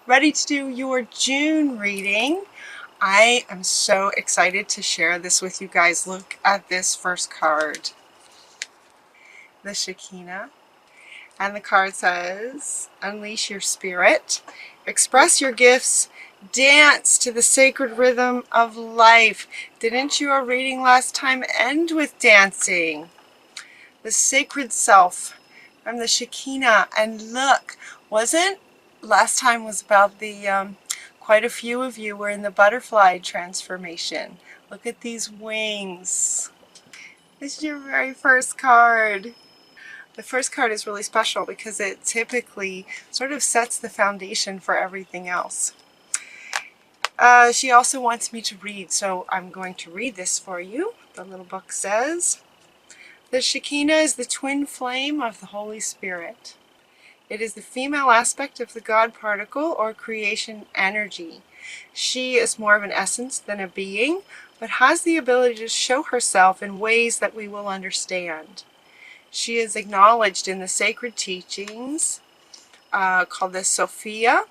ready to do your June reading. I am so excited to share this with you guys. Look at this first card, the Shekinah. And the card says, unleash your spirit, express your gifts, dance to the sacred rhythm of life. Didn't your reading last time end with dancing? The sacred self from the Shekinah. And look, wasn't last time was about the quite a few of you were in the butterfly transformation. Look at these wings. This is your very first card. The first card is really special because it typically sort of sets the foundation for everything else. She also wants me to read, so I'm going to read this for you. The little book says, the Shekinah is the twin flame of the Holy Spirit. It is the female aspect of the God particle or creation energy. She is more of an essence than a being, but has the ability to show herself in ways that we will understand. She is acknowledged in the sacred teachings called the Sophia.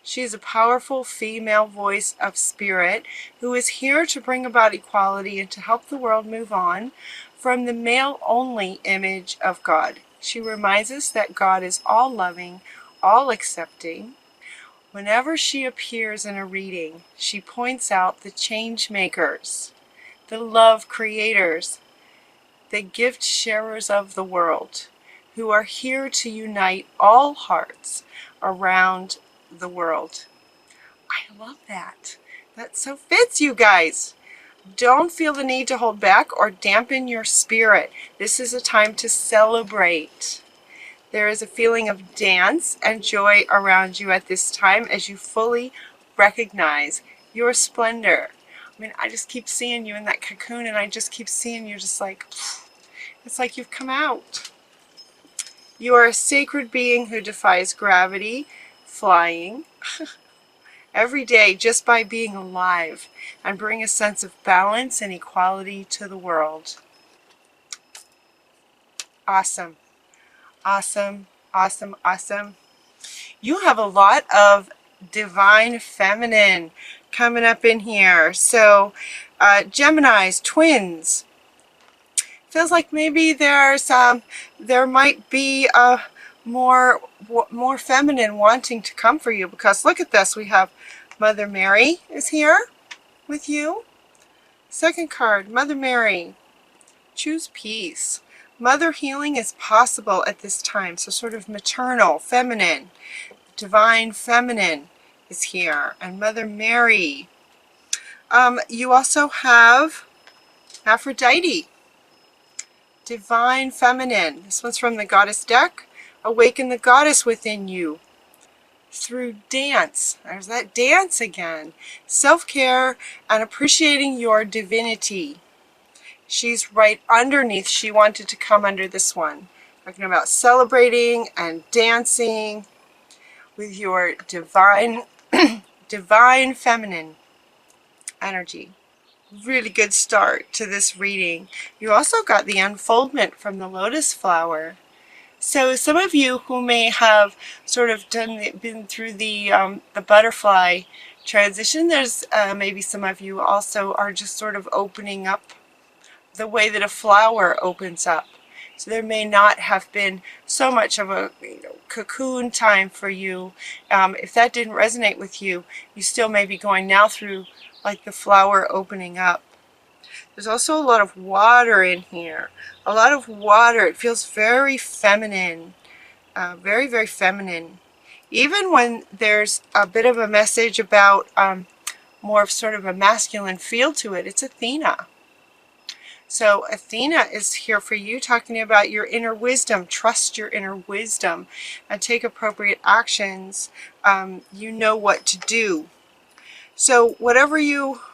She is a powerful female voice of spirit who is here to bring about equality and to help the world move on from the male-only image of God. She reminds us that God is all-loving, all-accepting. Whenever she appears in a reading, she points out the change makers, the love creators, the gift sharers of the world, who are here to unite all hearts around the world. I love that. That so fits, you guys. Don't feel the need to hold back or dampen your spirit. This is a time to celebrate. There is a feeling of dance and joy around you at this time as you fully recognize your splendor. I mean, I just keep seeing you in that cocoon, and I just keep seeing you just like, it's like you've come out. You are a sacred being who defies gravity, flying, every day just by being alive, and bring a sense of balance and equality to the world. Awesome. Awesome, awesome, awesome. You have a lot of divine feminine coming up in here. So, Geminis, twins. Feels like maybe there might be a more feminine wanting to come for you, because look at this. We have Mother Mary is here with you. Second card, Mother Mary. Choose peace. Mother healing is possible at this time. So sort of maternal, feminine, divine feminine is here. And Mother Mary. You also have Aphrodite. Divine feminine. This one's from the Goddess deck. Awaken the goddess within you through dance. There's that dance again. Self-care and appreciating your divinity. She's right underneath. She wanted to come under this one. Talking about celebrating and dancing with your divine, divine feminine energy. Really good start to this reading. You also got the unfoldment from the lotus flower. So some of you who may have sort of been through the butterfly transition, there's maybe some of you also are just sort of opening up the way that a flower opens up. So there may not have been so much of a cocoon time for you. If that didn't resonate with you, you still may be going now through like the flower opening up. There's also a lot of water in here. A lot of water. It feels very feminine. Very, very feminine. Even when there's a bit of a message about more of sort of a masculine feel to it, it's Athena. So Athena is here for you, talking about your inner wisdom. Trust your inner wisdom and take appropriate actions. You know what to do. So whatever you've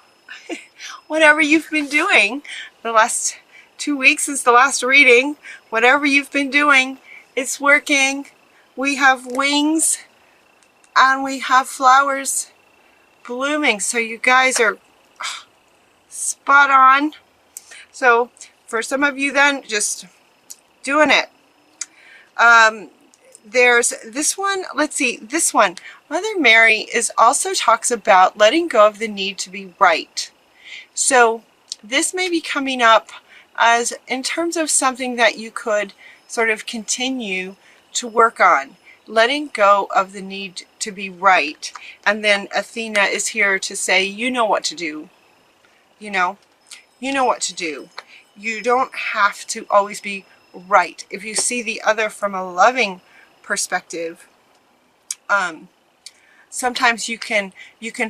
been doing the last 2 weeks since the last reading, whatever you've been doing, it's working. We have wings and we have flowers blooming. So you guys are spot on. So for some of you then, just doing it. there's this one. Let's see, this one. Mother Mary also talks about letting go of the need to be right. So this may be coming up as in terms of something that you could sort of continue to work on, letting go of the need to be right. And then Athena is here to say, you know what to do. You know what to do. You don't have to always be right. If you see the other from a loving perspective, sometimes you can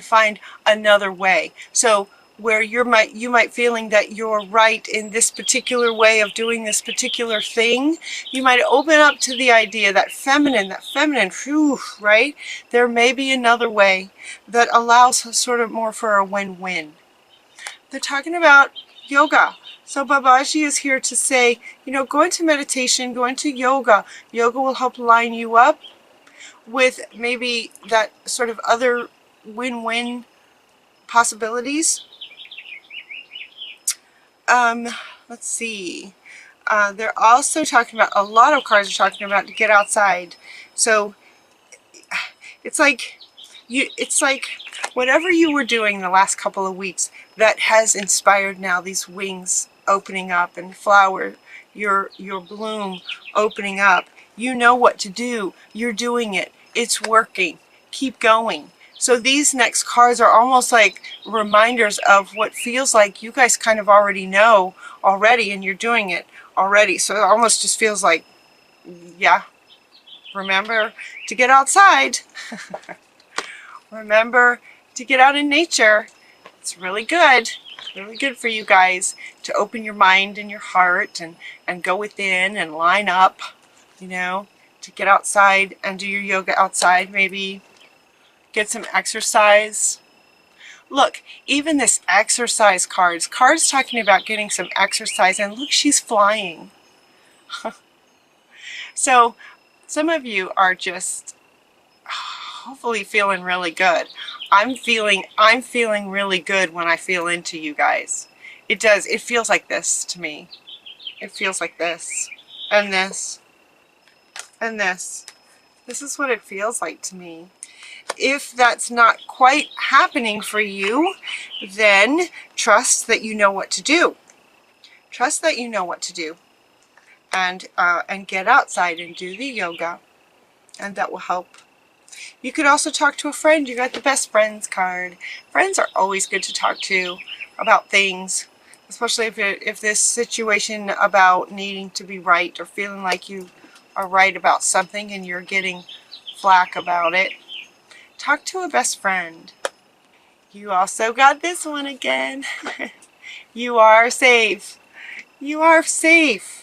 find another way. So where you might feeling that you're right in this particular way of doing this particular thing, you might open up to the idea that feminine, whew, right? There may be another way that allows sort of more for a win-win. They're talking about yoga. So Babaji is here to say, go into meditation, go into yoga. Yoga will help line you up with maybe that sort of other win-win possibilities. Let's see. They're also talking about, a lot of cards are talking about to get outside. So it's like whatever you were doing the last couple of weeks that has inspired now these wings opening up and flower, your bloom opening up. You know what to do. You're doing it. It's working. Keep going. So these next cards are almost like reminders of what feels like you guys kind of already know already, and you're doing it already. So it almost just feels like, yeah, remember to get outside. Remember to get out in nature. It's really good for you guys to open your mind and your heart and go within and line up, to get outside and do your yoga outside, maybe get some exercise. Look, even this exercise cards talking about getting some exercise, and look, she's flying. So some of you are just hopefully feeling really good. I'm feeling really good when I feel into you guys. It does. It feels like this to me. It feels like this and this and this. This is what it feels like to me. If that's not quite happening for you, then trust that you know what to do. Trust that you know what to do. And get outside and do the yoga. And that will help. You could also talk to a friend. You got the best friends card. Friends are always good to talk to about things, especially if this situation about needing to be right or feeling like you are right about something and you're getting flack about it. Talk to a best friend. You also got this one again. You are safe. You are safe.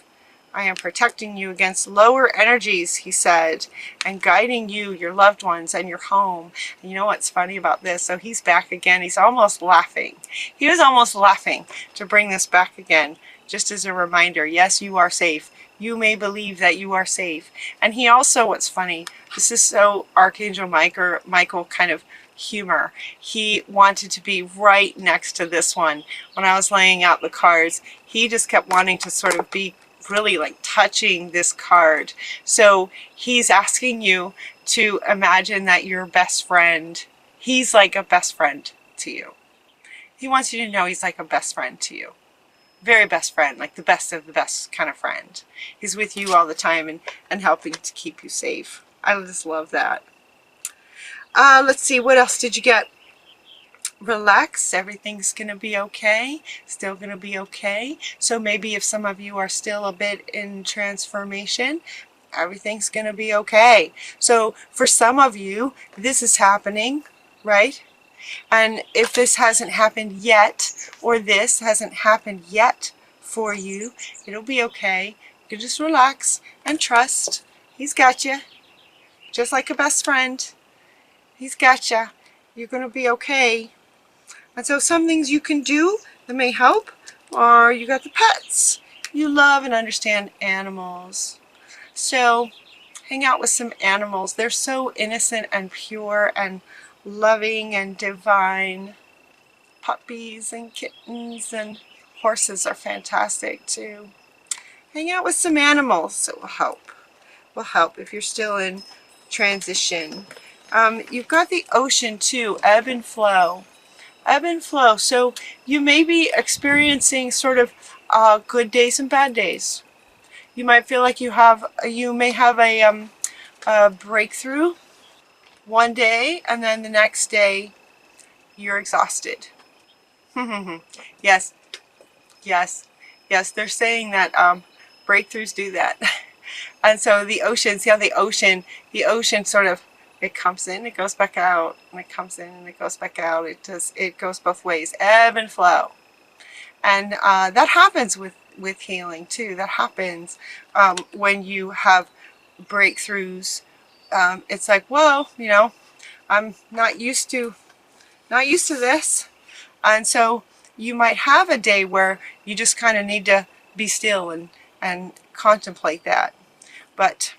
I am protecting you against lower energies, he said, and guiding you, your loved ones, and your home. And you know what's funny about this? So he's back again. He's almost laughing. He was almost laughing to bring this back again, just as a reminder. Yes, you are safe. You may believe that you are safe. And he also, what's funny, this is so Archangel Michael kind of humor. He wanted to be right next to this one. When I was laying out the cards, he just kept wanting to sort of be really like touching this card. So he's asking you to imagine that your best friend, he's like a best friend to you. He wants you to know he's like a best friend to you. Very best friend, like the best of the best kind of friend. He's with you all the time and helping to keep you safe. I just love that. Let's see, what else did you get? Relax, everything's going to be okay, still going to be okay. So maybe if some of you are still a bit in transformation, everything's going to be okay. So for some of you, this is happening, right? And if this hasn't happened yet, or this hasn't happened yet for you, it'll be okay. You can just relax and trust. He's got you, just like a best friend. He's got you. You're going to be okay. And so some things you can do that may help are you got the pets. You love and understand animals. So hang out with some animals. They're so innocent and pure and loving and divine. Puppies and kittens and horses are fantastic too. Hang out with some animals. It will help. will help if you're still in transition. You've got the ocean too, ebb and flow. Ebb and flow. So you may be experiencing sort of good days and bad days. You might feel like you may have a breakthrough one day, and then the next day you're exhausted. Yes, yes, yes. They're saying that breakthroughs do that. And so the ocean, see how the ocean sort of, it comes in, it goes back out, and it comes in and it goes back out. It goes both ways, ebb and flow. And that happens with healing too. That happens when you have breakthroughs. It's like, whoa, you know, I'm not used to this. And so you might have a day where you just kind of need to be still and contemplate that. But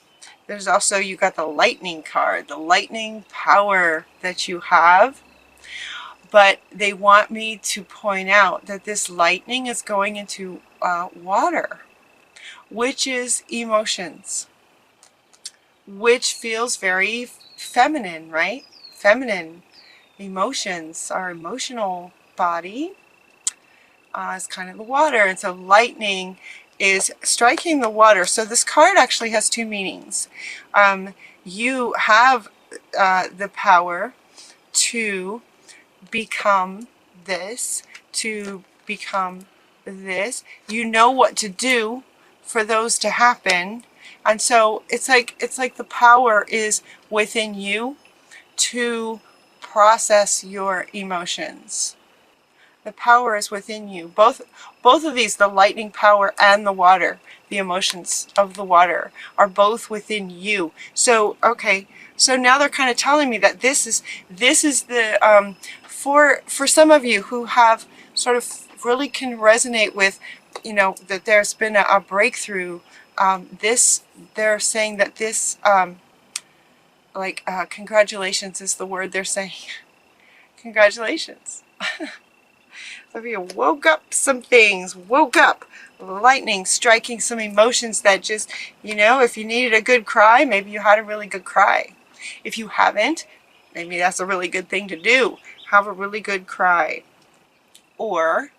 there's also, you got the lightning card, the lightning power that you have. But they want me to point out that this lightning is going into water, which is emotions, which feels very feminine, right? Feminine emotions, our emotional body is kind of the water. And so lightning is striking the water. So this card actually has two meanings. You have the power to become this, to become this. You know what to do for those to happen. And so it's like the power is within you to process your emotions. The power is within you. Both of these, the lightning power and the water, the emotions of the water, are both within you. So, okay, so now they're kind of telling me that this is the, for some of you who have sort of really can resonate with, you know, that there's been a breakthrough, they're saying that this, congratulations is the word they're saying. Congratulations. Some of you woke up some things, woke up, lightning striking some emotions that just, you know, if you needed a good cry, maybe you had a really good cry. If you haven't, maybe that's a really good thing to do. Have a really good cry. Or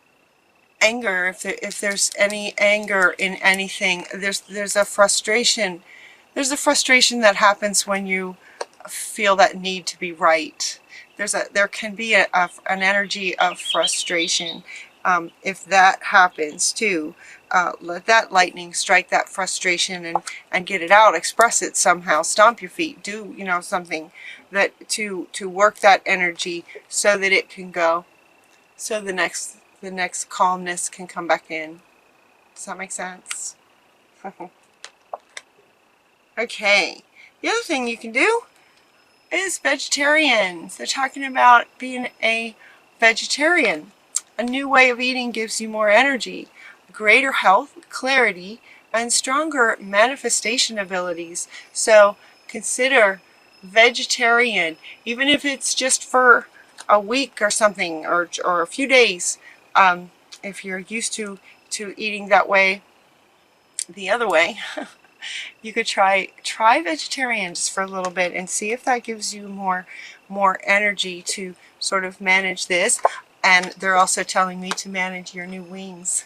anger, if there's any anger in anything, there's a frustration. There's a frustration that happens when you feel that need to be right. There can be an energy of frustration. If that happens too, let that lightning strike that frustration and get it out, express it somehow, stomp your feet, do, you know, something that to work that energy so that it can go, so the next calmness can come back in. Does that make sense? Okay, the other thing you can do is vegetarians. They're talking about being a vegetarian. A new way of eating gives you more energy, greater health, clarity, and stronger manifestation abilities. So consider vegetarian, even if it's just for a week or something, or a few days. If you're used to eating that way, the other way, you could try vegetarian just for a little bit and see if that gives you more energy to sort of manage this. And they're also telling me to manage your new wings.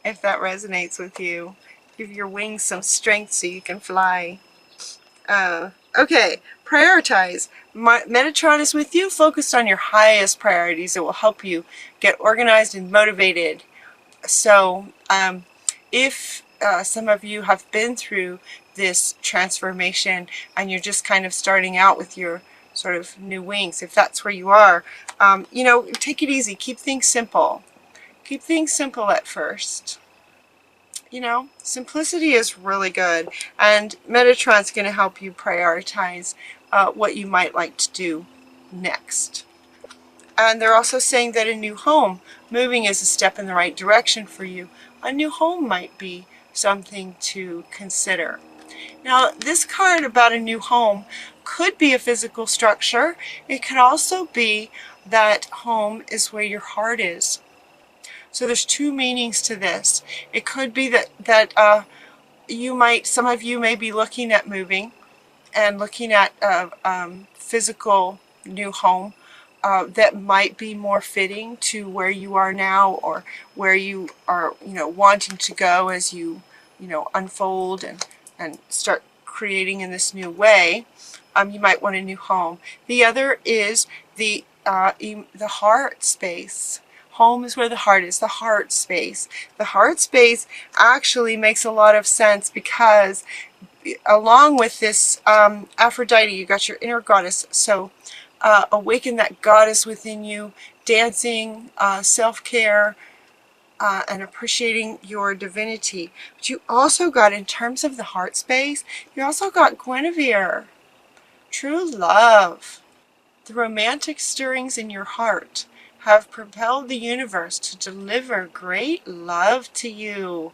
If that resonates with you, give your wings some strength so you can fly. Okay, prioritize. Metatron is with you, focused on your highest priorities. It will help you get organized and motivated. So if some of you have been through this transformation and you're just kind of starting out with your sort of new wings, if that's where you are, you know, take it easy. Keep things simple. Keep things simple at first. You know, simplicity is really good. And Metatron's going to help you prioritize what you might like to do next. And they're also saying that a new home, moving is a step in the right direction for you. A new home might be something to consider. Now, this card about a new home could be a physical structure. It could also be that home is where your heart is. So there's two meanings to this. It could be that some of you may be looking at moving and looking at a physical new home that might be more fitting to where you are now, or where you are, wanting to go as you, unfold and start creating in this new way. You might want a new home. The other is the heart space. Home is where the heart is, the heart space. The heart space actually makes a lot of sense, because along with this Aphrodite, you got your inner goddess. So awaken that goddess within you, dancing, self-care, and appreciating your divinity. But you also got, in terms of the heart space, you also got Guinevere, true love. The romantic stirrings in your heart have propelled the universe to deliver great love to you.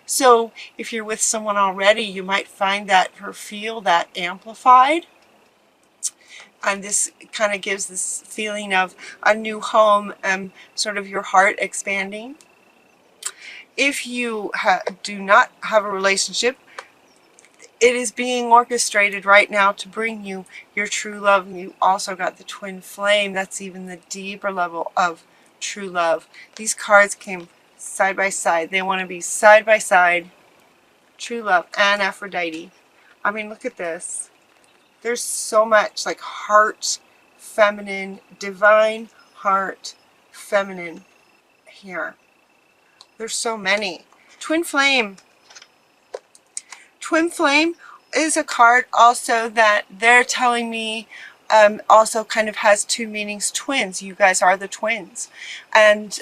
So if you're with someone already, you might find that or feel that amplified. And this kind of gives this feeling of a new home and sort of your heart expanding. If you do not have a relationship, it is being orchestrated right now to bring you your true love. And you also got the twin flame. That's even the deeper level of true love. These cards came side by side. They want to be side by side. True love and Aphrodite. I mean, look at this. There's so much like heart, feminine, divine heart, feminine here. There's so many. Twin flame. Twin flame is a card also that they're telling me also kind of has two meanings. Twins. You guys are the twins. And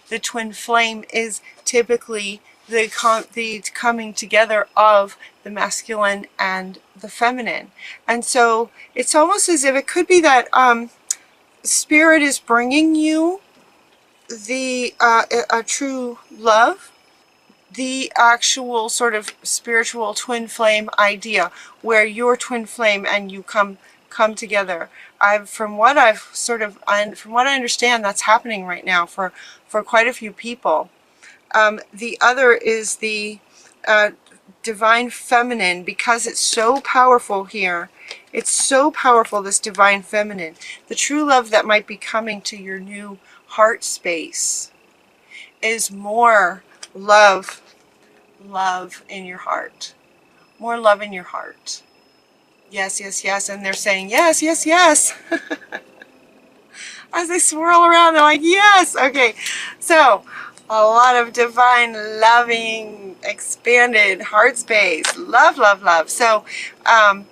the twin flame is typically the coming together of the masculine and the feminine. And so it's almost as if it could be that Spirit is bringing you a true love, the actual sort of spiritual twin flame idea, where your twin flame and you come together. From what I understand, that's happening right now for quite a few people. The other is the divine feminine, because it's so powerful here. It's so powerful, this divine feminine. The true love that might be coming to your new heart space is more love in your heart. More love in your heart. Yes, yes, yes. And they're saying yes, yes, yes. As they swirl around, they're like, yes. Okay, so a lot of divine, loving, expanded heart space. Love, love, love. So, and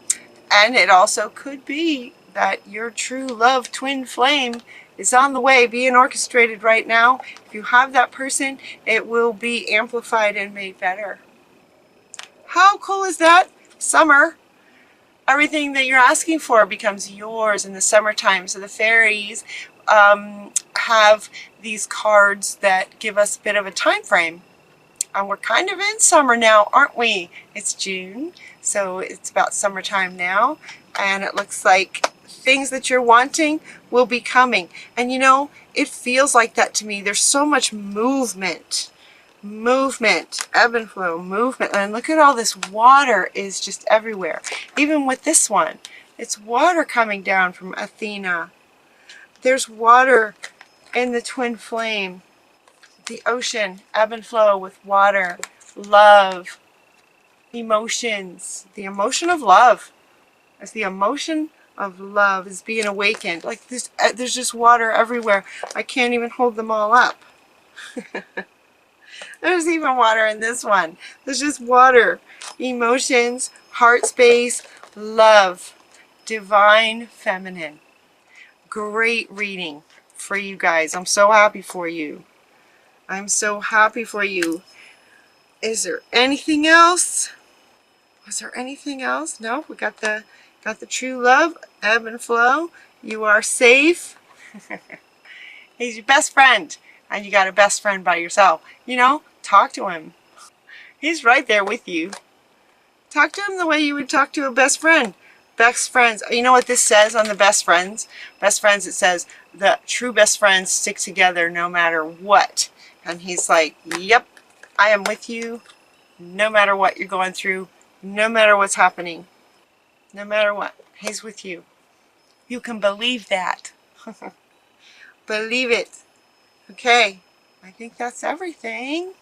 it also could be that your true love twin flame is on the way, being orchestrated right now. If you have that person, it will be amplified and made better. How cool is that? Summer. Everything that you're asking for becomes yours in the summertime. So the fairies have these cards that give us a bit of a time frame. And we're kind of in summer now, aren't we? It's June, so it's about summertime now. And it looks like things that you're wanting will be coming. And you know, it feels like that to me. There's so much movement. Movement, ebb and flow, movement. And look at all this water is just everywhere. Even with this one, it's water coming down from Athena. There's water in the twin flame. The ocean, ebb and flow with water, love, emotions. The emotion of love. As the emotion of love is being awakened. Like this, there's just water everywhere. I can't even hold them all up. There's even water in this one. There's just water, emotions, heart space, love, divine feminine. Great reading for you guys. I'm so happy for you. I'm so happy for you. Is there anything else? Was there anything else? No, we got the true love, ebb and flow. You are safe. He's your best friend. And you got a best friend by yourself. You know, talk to him. He's right there with you. Talk to him the way you would talk to a best friend. Best friends. You know what this says on the best friends? Best friends, it says, the true best friends stick together no matter what. And he's like, yep, I am with you no matter what you're going through, no matter what's happening, no matter what. He's with you. You can believe that. Believe it. Okay, I think that's everything.